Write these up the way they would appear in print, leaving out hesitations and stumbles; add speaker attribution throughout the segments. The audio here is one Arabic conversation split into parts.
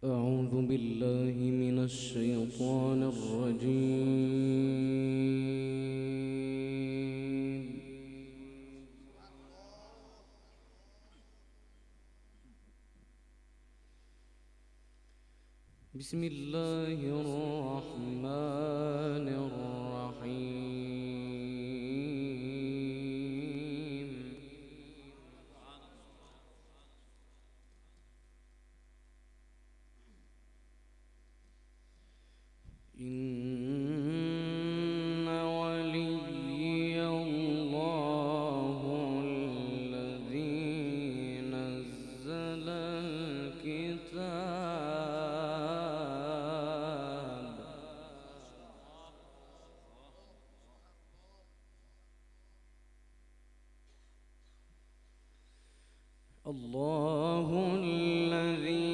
Speaker 1: أعوذ بالله من الشيطان الرجيم. بسم الله الرحمن الرحيم. إن وليي الله الذي نزل الكتاب. الله الذي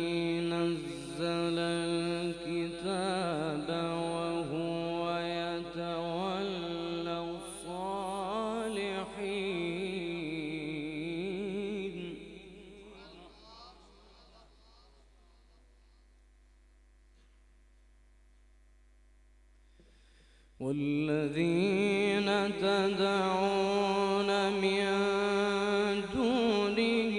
Speaker 1: نزل الكتاب وهو يتولى الصالحين. والذين تدعون من دونه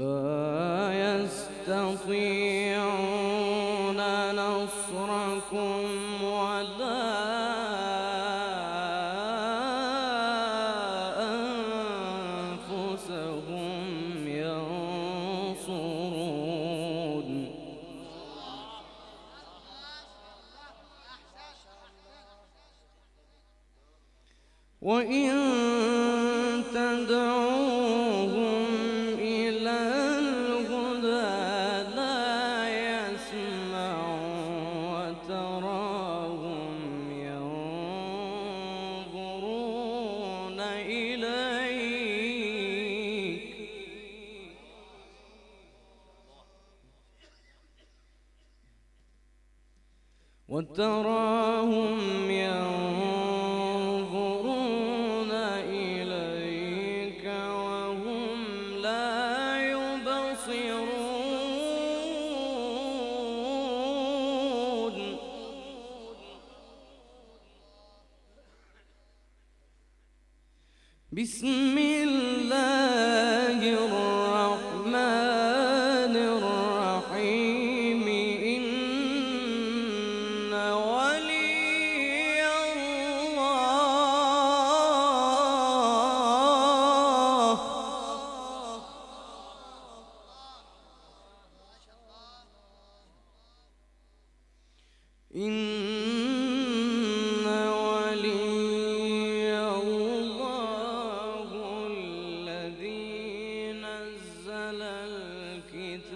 Speaker 1: لا يستطيعون نصركم ولا أنفسهم ينصرون. وإن تدعوهم إلى الهدى لا يسمعوا وتراهم ينظرون إليك وهم لا يبصرون. بسم الله الرحمن الرحيم. إن ولي الله إن ولي الله الذي نزل الكتاب.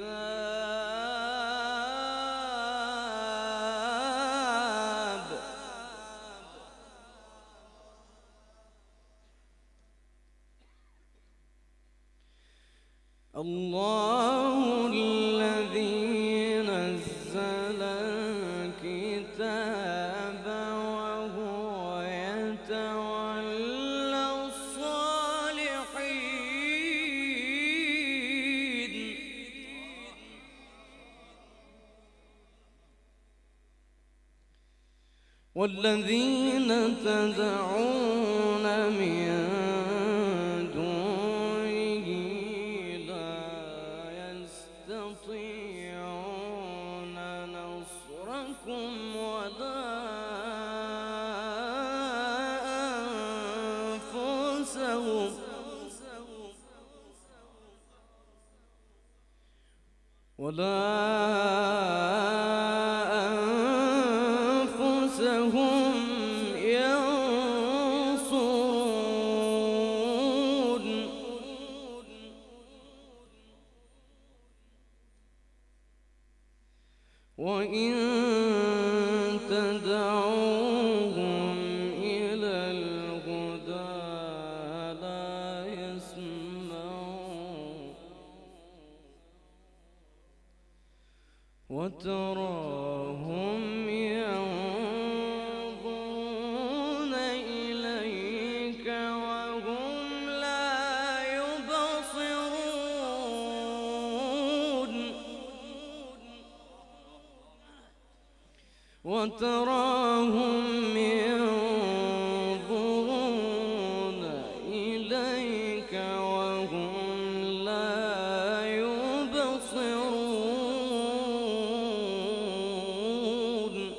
Speaker 1: الله الذي نزل الكتاب وهو يتولى الصالحين. والذين تدعون من دونه لا يستطيعون نصركم ولا أنفسهم ينصرون. وإن تدعوهم إلى الهدى لا يسمعوا وتراهم ينظرون إليك وهم لا يبصرون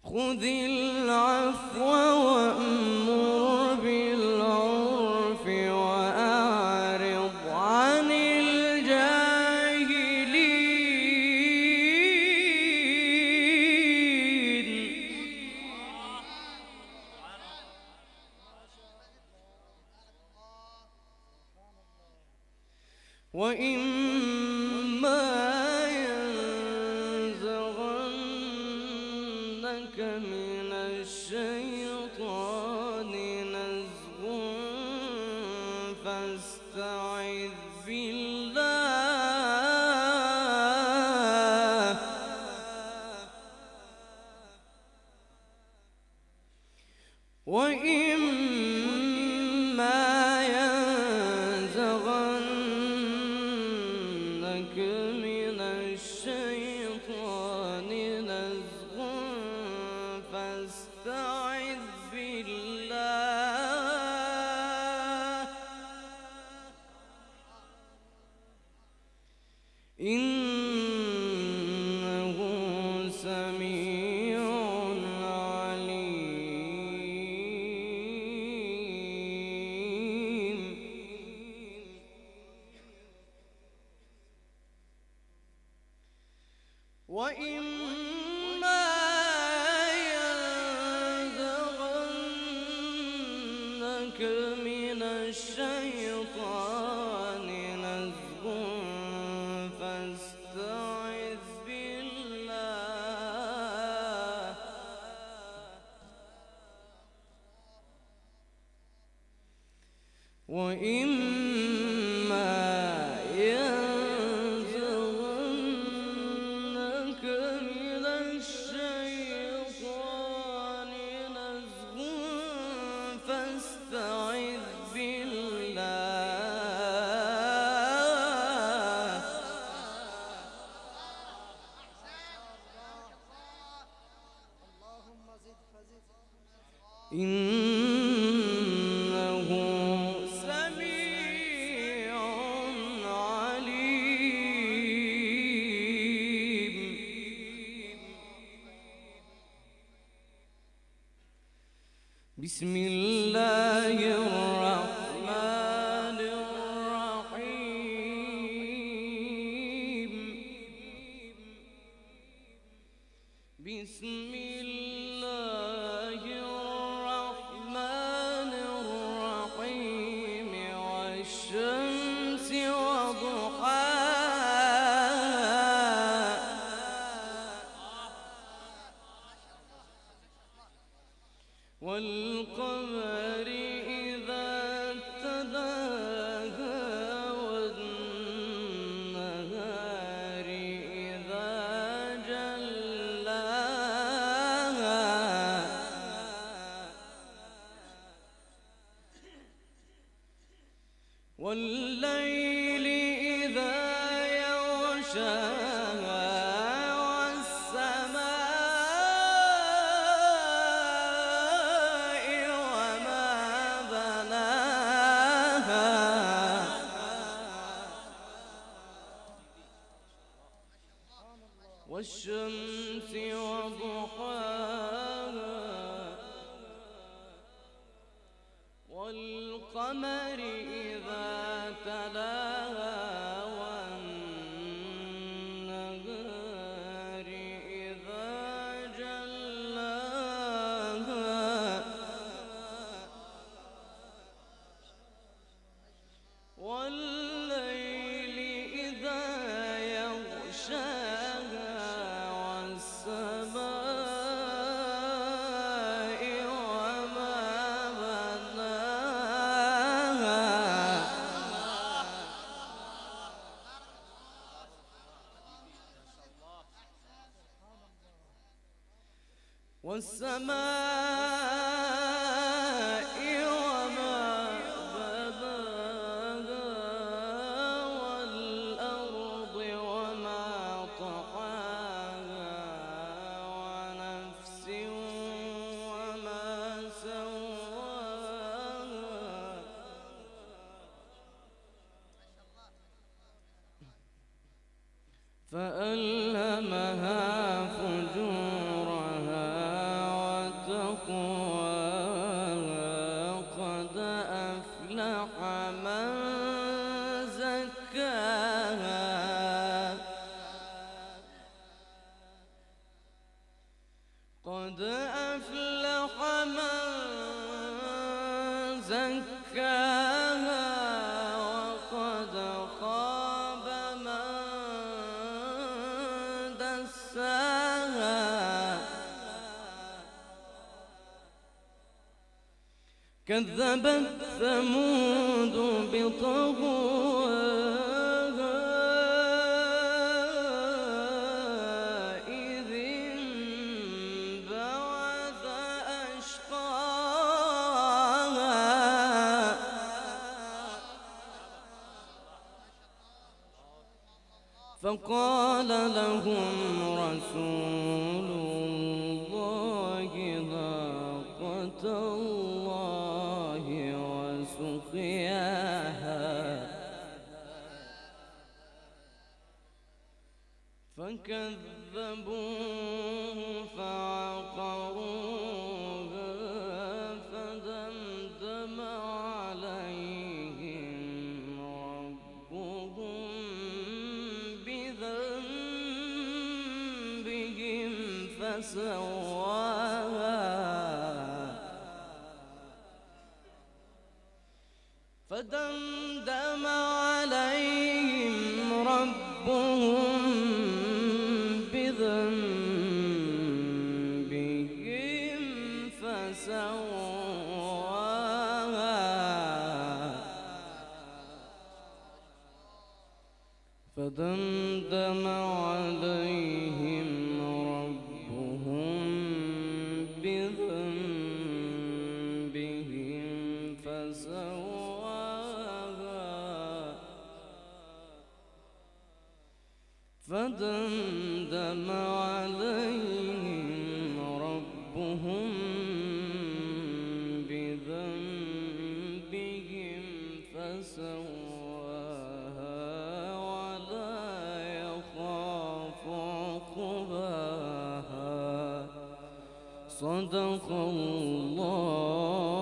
Speaker 1: خذ العفو وأمر بالعرف وأعرض عن الجاهلين وإما ينزغنك من الشيطان نزغ فاستعذ بالله وإما ينزغنك من الشيطان نزغ فاستعذ بالله إنه سميع عليم وإما ينزغنك من الشيطان نزغ فاستعذ بالله وإما ينزغنك من الشيطان نزغ فاستعذ بالله إنه سميع عليم بسم الله الرحمن الرحيم بسم الله الرحمن الرحيم والشمس وضحاها والقمر إذا تلاها والنهار إذا جلاها والليل إذا يغشاها والسماء وما بناها والشمس وضحاها والقمر إذا تلاها والنهار إذا جلاها والليل إذا يغشاها والسماء وما بناها والسماء وما بناها والأرض فألهمها فجورها وتقواها قد أفلح من زكاها قد أفلح من زكاها وقد خاب من دساها كذبت ثمود بطغواها إذ انبعث أشقاها فقال لهم رسول الله ناقة الله وسقياها فكذبوه فعقروها فدمدم عليهم ربهم بذنبهم فسواها فدمدم عليهم ربهم بذنبهم فسواها فدمدم عليهم ربهم بذنبهم فسواها فدمدم عليهم ربهم بذنبهم فسواها ولا يخاف عقباها صدق الله